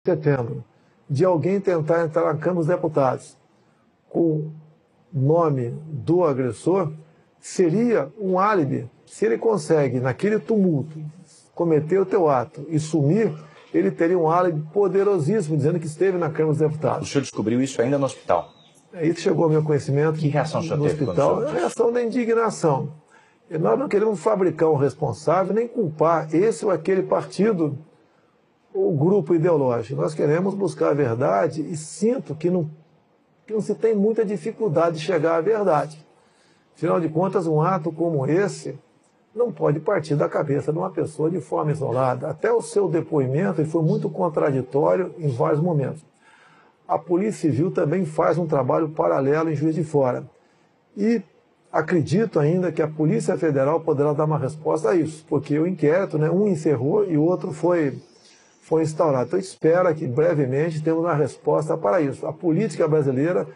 setembro, de alguém tentar entrar na Câmara dos Deputados com nome do agressor, seria um álibi. Se ele consegue, naquele tumulto, cometer o teu ato e sumir, ele teria um álibi poderosíssimo, dizendo que esteve na Câmara dos Deputados. O senhor descobriu isso ainda no hospital? Isso chegou ao meu conhecimento. Que reação o senhor no teve hospital? A reação da indignação. E nós não queremos fabricar um responsável, nem culpar esse ou aquele partido ou grupo ideológico. Nós queremos buscar a verdade e sinto que não se tem muita dificuldade de chegar à verdade. Afinal de contas, um ato como esse não pode partir da cabeça de uma pessoa de forma isolada. Até o seu depoimento ele foi muito contraditório em vários momentos. A Polícia Civil também faz um trabalho paralelo em Juiz de Fora. E acredito ainda que a Polícia Federal poderá dar uma resposta a isso, porque o inquérito, um encerrou e o outro foi instaurado. Então, espero que brevemente tenhamos uma resposta para isso. A política brasileira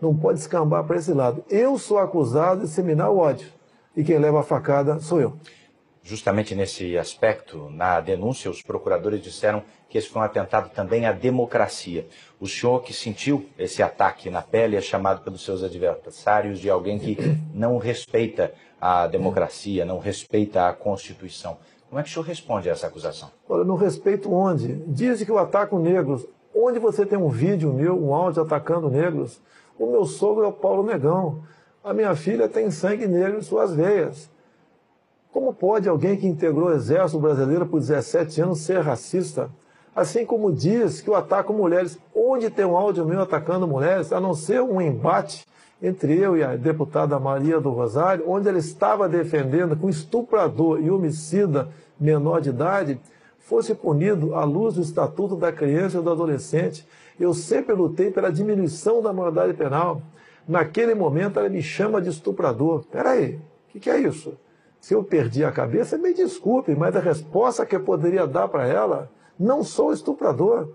não pode escambar para esse lado. Eu sou acusado de disseminar o ódio e quem leva a facada sou eu. Justamente nesse aspecto, na denúncia, os procuradores disseram que esse foi um atentado também à democracia. O senhor que sentiu esse ataque na pele é chamado pelos seus adversários de alguém que não respeita a democracia, não respeita a Constituição. Como é que o senhor responde a essa acusação? Olha, não respeito onde? Dizem que eu ataco negros. Onde você tem um vídeo meu, um áudio atacando negros? O meu sogro é o Paulo Negão. A minha filha tem sangue negro em suas veias. Como pode alguém que integrou o Exército Brasileiro por 17 anos ser racista? Assim como diz que eu ataco mulheres. Onde tem um áudio meu atacando mulheres, a não ser um embate entre eu e a deputada Maria do Rosário, onde ela estava defendendo que um estuprador e homicida menor de idade fosse punido à luz do Estatuto da Criança e do Adolescente. Eu sempre lutei pela diminuição da maioridade penal. Naquele momento ela me chama de estuprador. Peraí, o que é isso? Se eu perdi a cabeça, me desculpe, mas a resposta que eu poderia dar para ela, não sou estuprador.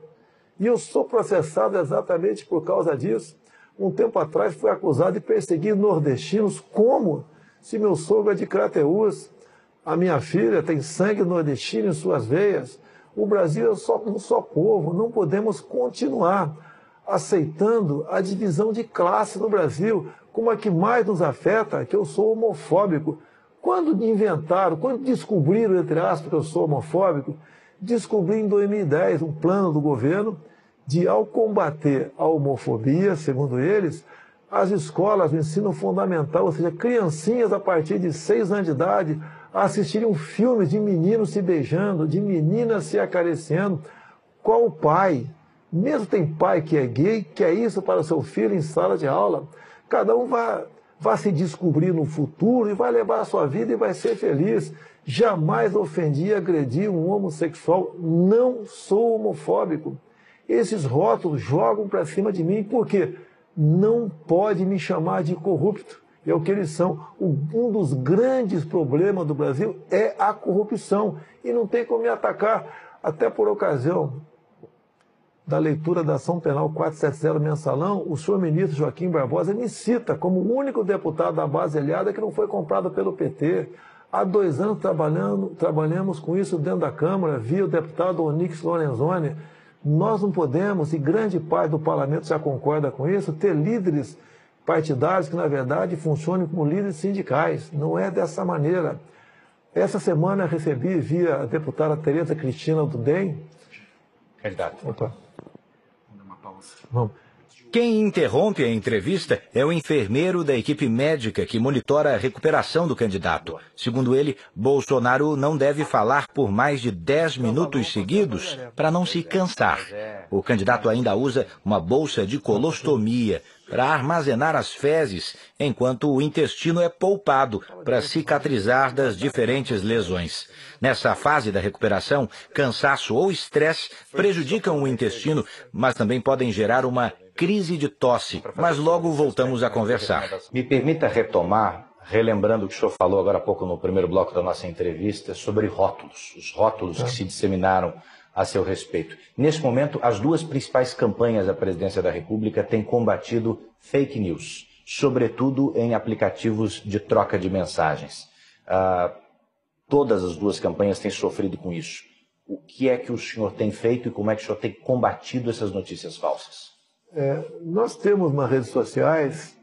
E eu sou processado exatamente por causa disso. Um tempo atrás fui acusado de perseguir nordestinos. Como? Se meu sogro é de Crateús, a minha filha tem sangue nordestino em suas veias. O Brasil é um só povo. Não podemos continuar aceitando a divisão de classe no Brasil, como a que mais nos afeta, que eu sou homofóbico. Quando descobriram, entre aspas, que eu sou homofóbico, descobri em 2010 um plano do governo de, ao combater a homofobia, segundo eles, as escolas do ensino fundamental, ou seja, criancinhas a partir de 6 anos de idade, assistirem filmes de meninos se beijando, de meninas se acariciando. Qual pai, mesmo tem pai que é gay, quer isso para o seu filho em sala de aula? Cada um vai se descobrir no futuro e vai levar a sua vida e vai ser feliz. Jamais ofendi e agredi um homossexual. Não sou homofóbico. Esses rótulos jogam para cima de mim porque não pode me chamar de corrupto. É o que eles são. Um dos grandes problemas do Brasil é a corrupção. E não tem como me atacar. Até por ocasião da leitura da ação penal 470 mensalão, o senhor ministro Joaquim Barbosa me cita como o único deputado da base aliada que não foi comprado pelo PT. Há 2 anos trabalhamos com isso dentro da Câmara, via o deputado Onyx Lorenzoni. Nós não podemos, e grande parte do parlamento já concorda com isso, ter líderes partidários que, na verdade, funcionem como líderes sindicais. Não é dessa maneira. Essa semana eu recebi, via a deputada Tereza Cristina do DEM. Candidato. Opa. Vamos dar uma pausa. Vamos. Quem interrompe a entrevista é o enfermeiro da equipe médica que monitora a recuperação do candidato. Segundo ele, Bolsonaro não deve falar por mais de 10 minutos seguidos para não se cansar. O candidato ainda usa uma bolsa de colostomia para armazenar as fezes, enquanto o intestino é poupado para cicatrizar das diferentes lesões. Nessa fase da recuperação, cansaço ou estresse prejudicam o intestino, mas também podem gerar uma crise de tosse, mas logo voltamos a conversar. Me permita retomar, relembrando o que o senhor falou agora há pouco no primeiro bloco da nossa entrevista, sobre rótulos, os rótulos que se disseminaram a seu respeito. Nesse momento, as 2 principais campanhas da presidência da República têm combatido fake news, sobretudo em aplicativos de troca de mensagens. Todas as 2 campanhas têm sofrido com isso. O que é que o senhor tem feito e como é que o senhor tem combatido essas notícias falsas? Nós temos nas redes sociais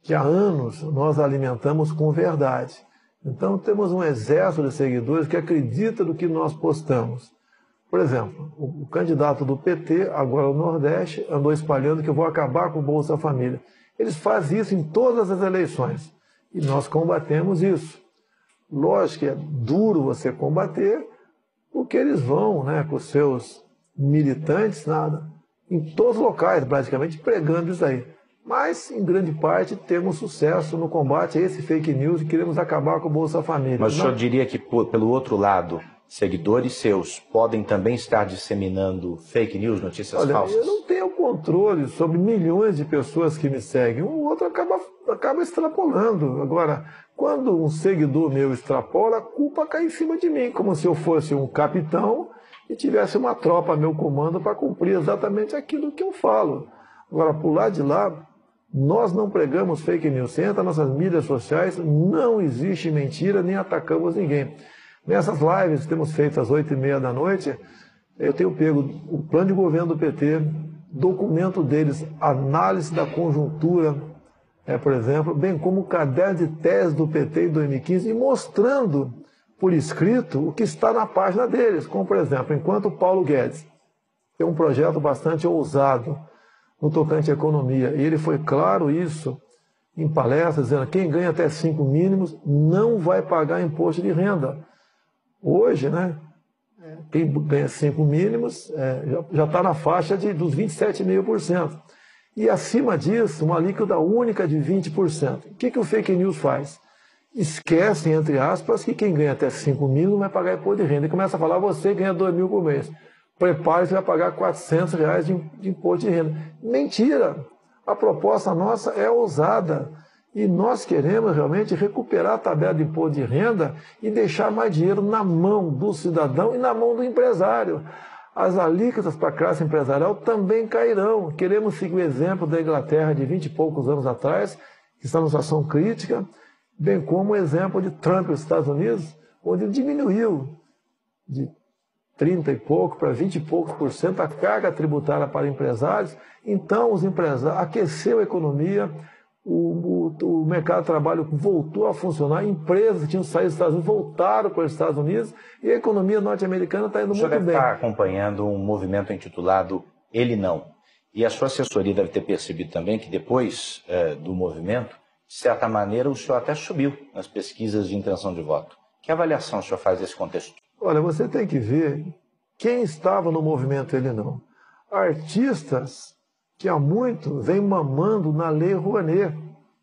que há anos nós alimentamos com verdade. Então temos um exército de seguidores que acredita no que nós postamos. Por exemplo, o candidato do PT, agora no Nordeste, andou espalhando que eu vou acabar com o Bolsa Família. Eles fazem isso em todas as eleições e nós combatemos isso. Lógico que é duro você combater, porque eles vão, né, com os seus militantes, em todos os locais, praticamente, pregando isso aí. Mas, em grande parte, temos sucesso no combate a esse fake news e queremos acabar com o Bolsa Família. Mas o senhor diria que, pelo outro lado, seguidores seus podem também estar disseminando fake news, notícias falsas? Eu não tenho controle sobre milhões de pessoas que me seguem. Um outro acaba extrapolando. Agora, quando um seguidor meu extrapola, a culpa cai em cima de mim, como se eu fosse um capitão e tivesse uma tropa a meu comando para cumprir exatamente aquilo que eu falo. Agora, por lado de lá, nós não pregamos fake news. Você entra nas nossas mídias sociais, não existe mentira, nem atacamos ninguém. Nessas lives que temos feito às 8h30 da noite, eu tenho pego o plano de governo do PT, documento deles, análise da conjuntura, por exemplo, bem como o caderno de tese do PT em 2015, e mostrando por escrito o que está na página deles. Como, por exemplo, enquanto o Paulo Guedes tem um projeto bastante ousado no tocante à economia, e ele foi claro isso em palestras, dizendo que quem ganha até 5 mínimos não vai pagar imposto de renda. Hoje, né, quem ganha 5 mínimos já está na faixa dos 27,5%. E acima disso, uma alíquota única de 20%. O que o fake news faz? Esquece, entre aspas, que quem ganha até 5 mil não vai pagar imposto de renda. E começa a falar, você ganha 2 mil por mês. Prepare-se, vai pagar R$400 de imposto de renda. Mentira! A proposta nossa é ousada. E nós queremos realmente recuperar a tabela de imposto de renda e deixar mais dinheiro na mão do cidadão e na mão do empresário. As alíquotas para a classe empresarial também cairão. Queremos seguir o exemplo da Inglaterra de 20 e poucos anos atrás, que está numa situação crítica, bem como o exemplo de Trump nos Estados Unidos, onde diminuiu de 30 e pouco para 20 e poucos por cento a carga tributária para empresários. Então, os empresários aqueceu a economia, o mercado de trabalho voltou a funcionar, empresas que tinham saído dos Estados Unidos voltaram para os Estados Unidos e a economia norte-americana está indo muito bem. O senhor deve estar acompanhando um movimento intitulado Ele Não. E a sua assessoria deve ter percebido também que depois do movimento, de certa maneira, o senhor até subiu nas pesquisas de intenção de voto. Que avaliação o senhor faz desse contexto? Olha, você tem que ver quem estava no movimento Ele Não. Artistas que há muito vem mamando na Lei Rouanet.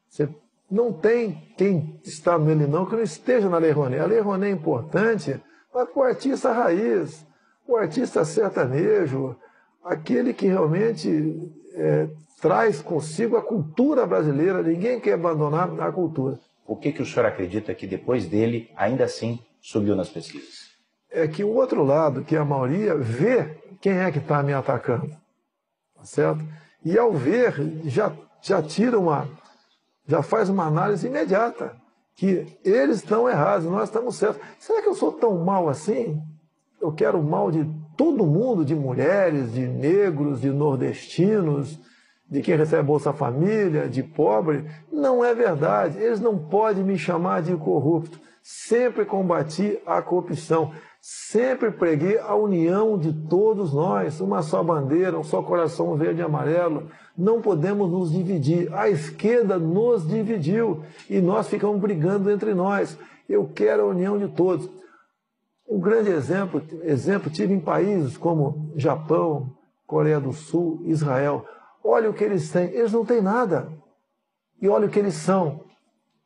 Você não tem quem está no Ele Não que não esteja na Lei Rouanet. A Lei Rouanet é importante, mas para o artista raiz, o artista sertanejo, aquele que realmente traz consigo a cultura brasileira. Ninguém quer abandonar a cultura. O que o senhor acredita que depois dele, ainda assim, subiu nas pesquisas? É que o outro lado, que a maioria, vê quem é que está me atacando. Tá certo? E ao ver, já faz uma análise imediata, que eles estão errados, nós estamos certos. Será que eu sou tão mal assim? Eu quero o mal de todo mundo, de mulheres, de negros, de nordestinos, de quem recebe Bolsa Família, de pobre? Não é verdade. Eles não podem me chamar de corrupto. Sempre combati a corrupção. Sempre preguei a união de todos nós, uma só bandeira, um só coração verde e amarelo. Não podemos nos dividir. A esquerda nos dividiu e nós ficamos brigando entre nós. Eu quero a união de todos. Um grande exemplo tive em países como Japão, Coreia do Sul, Israel. Olha o que eles têm. Eles não têm nada. E olha o que eles são.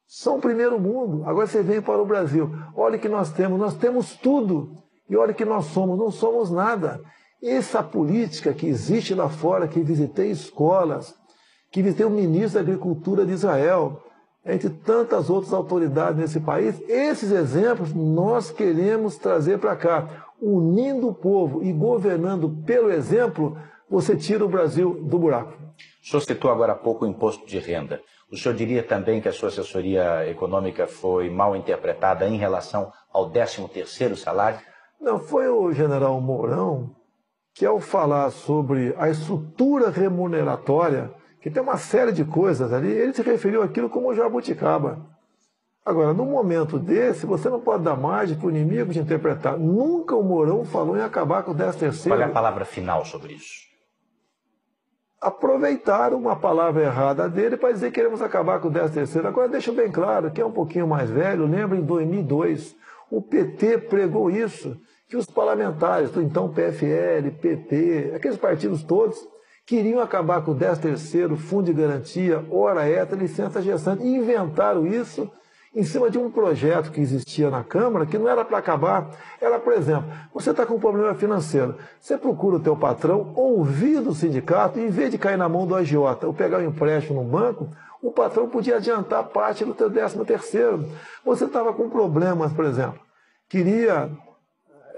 São o primeiro mundo. Agora você vem para o Brasil. Olha o que nós temos tudo. E olha o que nós somos, não somos nada. Essa política que existe lá fora, que visitei escolas, que visitei o ministro da Agricultura de Israel, entre tantas outras autoridades nesse país, esses exemplos nós queremos trazer para cá. Unindo o povo e governando pelo exemplo, você tira o Brasil do buraco. O senhor citou agora há pouco o imposto de renda. O senhor diria também que a sua assessoria econômica foi mal interpretada em relação ao 13º salário? Não, foi o general Mourão que, ao falar sobre a estrutura remuneratória, que tem uma série de coisas ali, ele se referiu àquilo como jabuticaba. Agora, num momento desse, você não pode dar margem para o inimigo de interpretar. Nunca o Mourão falou em acabar com o 13º. Qual é a palavra final sobre isso? Aproveitaram uma palavra errada dele para dizer que queremos acabar com o 13º. Agora, deixa bem claro, quem é um pouquinho mais velho, lembra em 2002, o PT pregou isso, que os parlamentares do então PFL, PP, aqueles partidos todos, queriam acabar com o 13º, fundo de garantia, hora extra, licença gestante, e inventaram isso em cima de um projeto que existia na Câmara, que não era para acabar, era, por exemplo, você está com um problema financeiro, você procura o teu patrão, ouvir do sindicato, e em vez de cair na mão do agiota ou pegar um empréstimo no banco, o patrão podia adiantar parte do teu 13º. Você estava com problemas, por exemplo, queria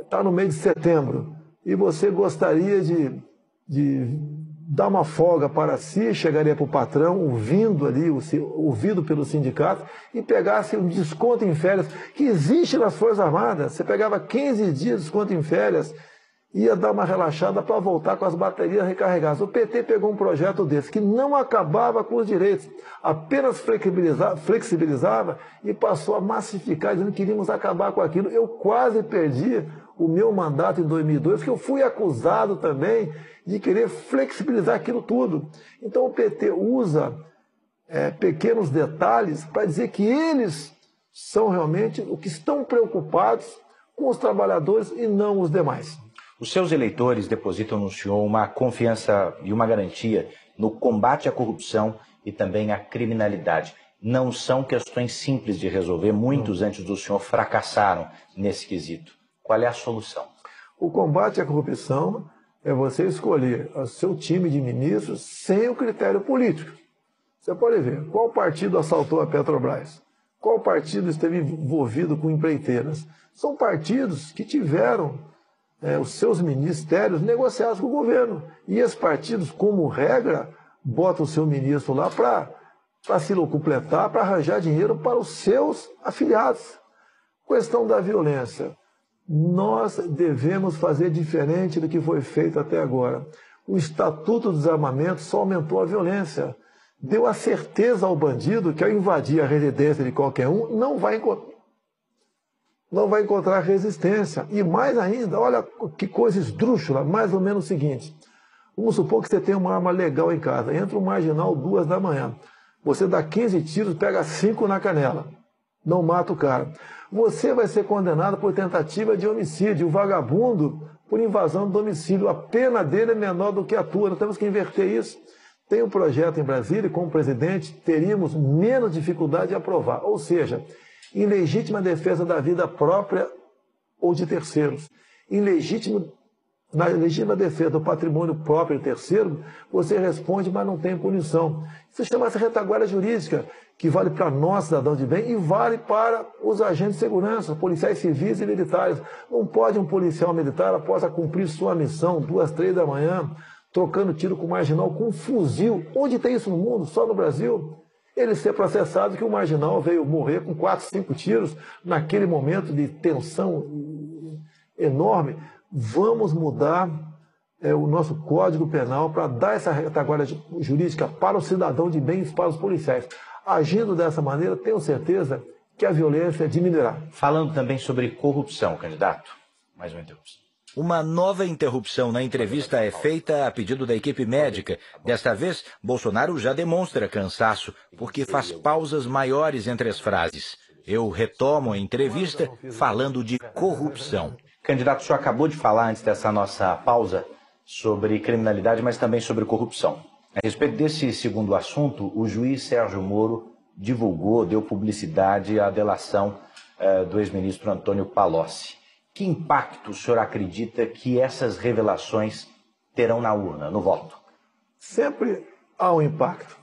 estar no mês de setembro, e você gostaria de dar uma folga para si, chegaria para o patrão, ouvido pelo sindicato, e pegasse um desconto em férias, que existe nas Forças Armadas. Você pegava 15 dias de desconto em férias, ia dar uma relaxada para voltar com as baterias recarregadas. O PT pegou um projeto desse, que não acabava com os direitos, apenas flexibilizava e passou a massificar, dizendo que queríamos acabar com aquilo. Eu quase perdi o meu mandato em 2002, porque eu fui acusado também de querer flexibilizar aquilo tudo. Então o PT usa pequenos detalhes para dizer que eles são realmente o que estão preocupados com os trabalhadores e não os demais. Os seus eleitores depositam no senhor uma confiança e uma garantia no combate à corrupção e também à criminalidade. Não são questões simples de resolver. Muitos antes do senhor fracassaram nesse quesito. Qual é a solução? O combate à corrupção é você escolher o seu time de ministros sem o critério político. Você pode ver qual partido assaltou a Petrobras, qual partido esteve envolvido com empreiteiras. São partidos que tiveram os seus ministérios negociados com o governo. E esses partidos, como regra, botam o seu ministro lá para se locupletar, para arranjar dinheiro para os seus afiliados. Questão da violência. Nós devemos fazer diferente do que foi feito até agora. O Estatuto do Desarmamento só aumentou a violência. Deu a certeza ao bandido que, ao invadir a residência de qualquer um, não vai encontrar resistência. E mais ainda, olha que coisa esdrúxula, mais ou menos o seguinte. Vamos supor que você tem uma arma legal em casa. Entra um marginal 2 da manhã. Você dá 15 tiros, pega 5 na canela. Não mata o cara. Você vai ser condenado por tentativa de homicídio. O vagabundo por invasão do domicílio. A pena dele é menor do que a tua. Nós temos que inverter isso. Tem um projeto em Brasília e, como presidente, teríamos menos dificuldade de aprovar. Ou seja, em legítima defesa da vida própria ou de terceiros. Na legítima defesa do patrimônio próprio de terceiro, você responde, mas não tem punição. Isso chama-se retaguarda jurídica, que vale para nós, cidadãos de bem, e vale para os agentes de segurança, policiais civis e militares. Não pode um policial militar, após cumprir sua missão, 2, 3 da manhã, trocando tiro com marginal, com um fuzil. Onde tem isso no mundo? Só no Brasil. Ele ser processado que o marginal veio morrer com 4, 5 tiros naquele momento de tensão enorme. Vamos mudar o nosso Código Penal para dar essa retaguarda jurídica para o cidadão de bem e para os policiais. Agindo dessa maneira, tenho certeza que a violência diminuirá. Falando também sobre corrupção, candidato. Mais uma interrupção. Uma nova interrupção na entrevista é feita a pedido da equipe médica. Desta vez, Bolsonaro já demonstra cansaço, porque faz pausas maiores entre as frases. Eu retomo a entrevista falando de corrupção. Candidato, o senhor acabou de falar antes dessa nossa pausa sobre criminalidade, mas também sobre corrupção. A respeito desse segundo assunto, o juiz Sérgio Moro divulgou, deu publicidade à delação do ex-ministro Antônio Palocci. Que impacto o senhor acredita que essas revelações terão na urna, no voto? Sempre há um impacto.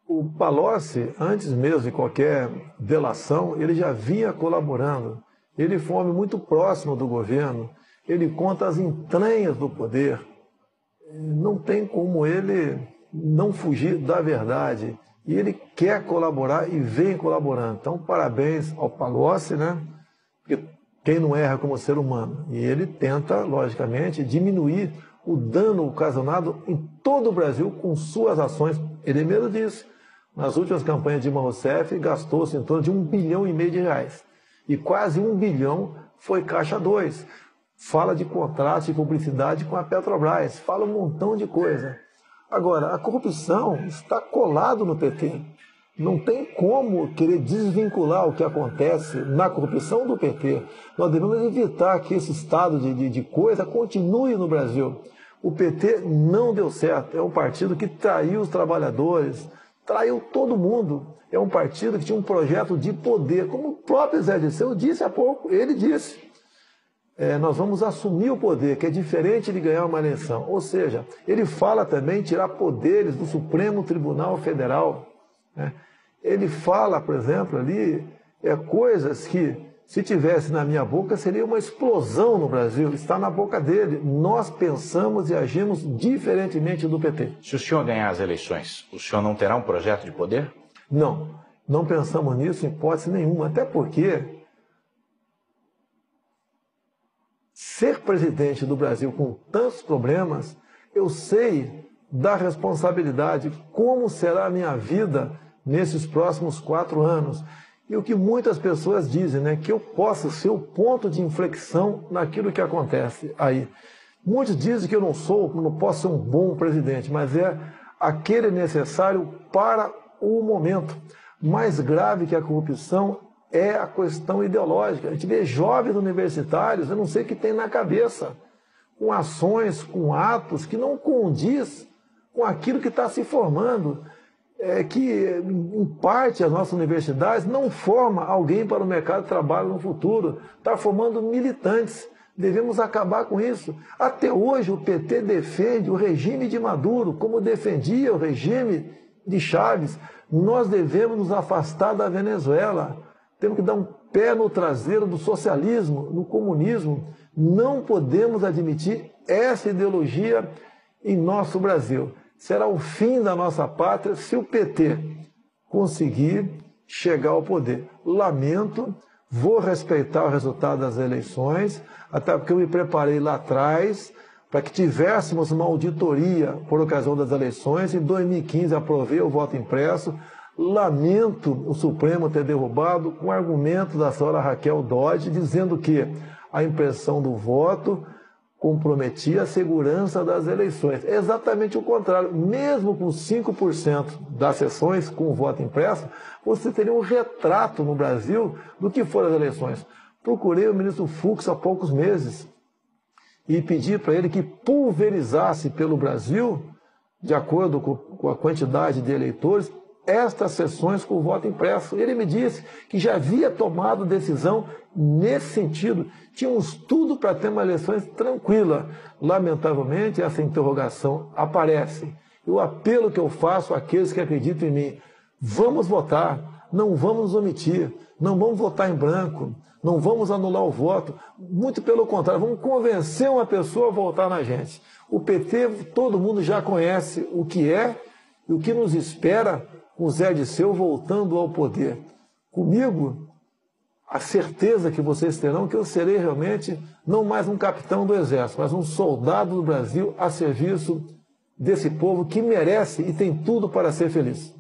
O Palocci, antes mesmo de qualquer delação, ele já vinha colaborando. Ele foi um homem muito próximo do governo. Ele conta as entranhas do poder. Não tem como ele não fugir da verdade. E ele quer colaborar e vem colaborando. Então, parabéns ao Palocci, né? Porque Quem não erra como ser humano? E ele tenta, logicamente, diminuir o dano ocasionado em todo o Brasil com suas ações. Ele mesmo disse, nas últimas campanhas de Dilma Rousseff, gastou-se em torno de R$1,5 bilhão de reais. E quase 1 bilhão foi Caixa 2. Fala de contratos de publicidade com a Petrobras, fala um montão de coisa. Agora, a corrupção está colado no PT. Não tem como querer desvincular o que acontece na corrupção do PT. Nós devemos evitar que esse estado de coisa continue no Brasil. O PT não deu certo. É um partido que traiu os trabalhadores, traiu todo mundo. É um partido que tinha um projeto de poder. Como o próprio Zé Dirceu disse há pouco, ele disse. Nós vamos assumir o poder, que é diferente de ganhar uma eleição. Ou seja, ele fala também em tirar poderes do Supremo Tribunal Federal. Ele fala, por exemplo, ali, coisas que, se tivesse na minha boca, seria uma explosão no Brasil. Está na boca dele. Nós pensamos e agimos diferentemente do PT. Se o senhor ganhar as eleições, o senhor não terá um projeto de poder? Não, não pensamos nisso em hipótese nenhuma. Até porque ser presidente do Brasil com tantos problemas, eu sei da responsabilidade, como será a minha vida nesses próximos 4 anos. E o que muitas pessoas dizem, né, que eu possa ser o ponto de inflexão naquilo que acontece aí. Muitos dizem que eu não posso ser um bom presidente, mas é aquele necessário para o momento. Mais grave que a corrupção é a questão ideológica. A gente vê jovens universitários, eu não sei o que tem na cabeça, com ações, com atos que não condiz com aquilo que está se formando. Que, em parte, as nossas universidades não formam alguém para o mercado de trabalho no futuro. Está formando militantes. Devemos acabar com isso. Até hoje o PT defende o regime de Maduro, como defendia o regime de Chávez. Nós devemos nos afastar da Venezuela. Temos que dar um pé no traseiro do socialismo, no comunismo. Não podemos admitir essa ideologia em nosso Brasil. Será o fim da nossa pátria se o PT conseguir chegar ao poder. Lamento, vou respeitar o resultado das eleições, até porque eu me preparei lá atrás para que tivéssemos uma auditoria por ocasião das eleições. Em 2015 aprovei o voto impresso. Lamento o Supremo ter derrubado com argumento da senhora Raquel Dodge, dizendo que a impressão do voto comprometia a segurança das eleições. É exatamente o contrário. Mesmo com 5% das sessões com o voto impresso, você teria um retrato no Brasil do que foram as eleições. Procurei o ministro Fux há poucos meses e pedi para ele que pulverizasse pelo Brasil, de acordo com a quantidade de eleitores, estas sessões com o voto impresso. Ele me disse que já havia tomado decisão nesse sentido. Tínhamos tudo para ter uma eleição tranquila. Lamentavelmente, essa interrogação aparece. E o apelo que eu faço àqueles que acreditam em mim: vamos votar, não vamos nos omitir, não vamos votar em branco, não vamos anular o voto. Muito pelo contrário, vamos convencer uma pessoa a votar na gente. O PT, todo mundo já conhece o que é e o que nos espera com o Zé Dirceu voltando ao poder. Comigo, a certeza que vocês terão que eu serei realmente não mais um capitão do Exército, mas um soldado do Brasil a serviço desse povo que merece e tem tudo para ser feliz.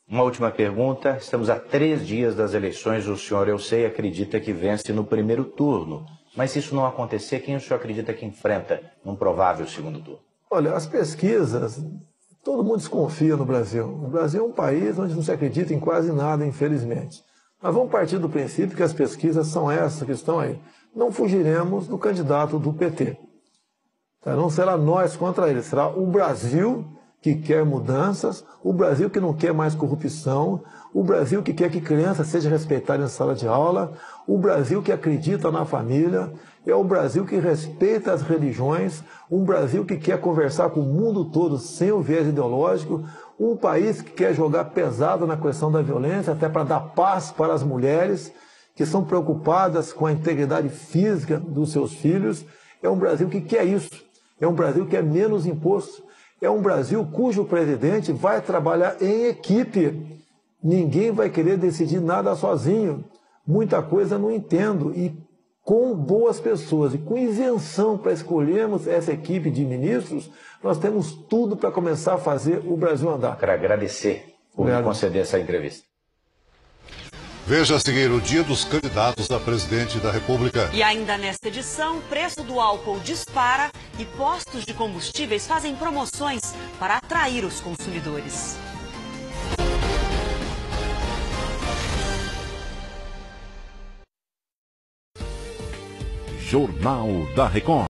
Uma última pergunta. Estamos a 3 dias das eleições. O senhor, eu sei, acredita que vence no primeiro turno. Mas se isso não acontecer, quem o senhor acredita que enfrenta num provável segundo turno? Olha, as pesquisas, todo mundo desconfia no Brasil. O Brasil é um país onde não se acredita em quase nada, infelizmente. Mas vamos partir do princípio que as pesquisas são essas que estão aí. Não fugiremos do candidato do PT. Não será nós contra ele, será o Brasil que quer mudanças, o Brasil que não quer mais corrupção, o Brasil que quer que criança seja respeitada em sala de aula, o Brasil que acredita na família, é o Brasil que respeita as religiões, um Brasil que quer conversar com o mundo todo sem o viés ideológico, um país que quer jogar pesado na questão da violência, até para dar paz para as mulheres que são preocupadas com a integridade física dos seus filhos. É um Brasil que quer isso, é um Brasil que é menos imposto, é um Brasil cujo presidente vai trabalhar em equipe. Ninguém vai querer decidir nada sozinho. Muita coisa não entendo e com boas pessoas e com isenção para escolhermos essa equipe de ministros, nós temos tudo para começar a fazer o Brasil andar. Quero agradecer por me conceder essa entrevista. Veja a seguir o dia dos candidatos a presidente da República. E ainda nesta edição, o preço do álcool dispara e postos de combustíveis fazem promoções para atrair os consumidores. Jornal da Record.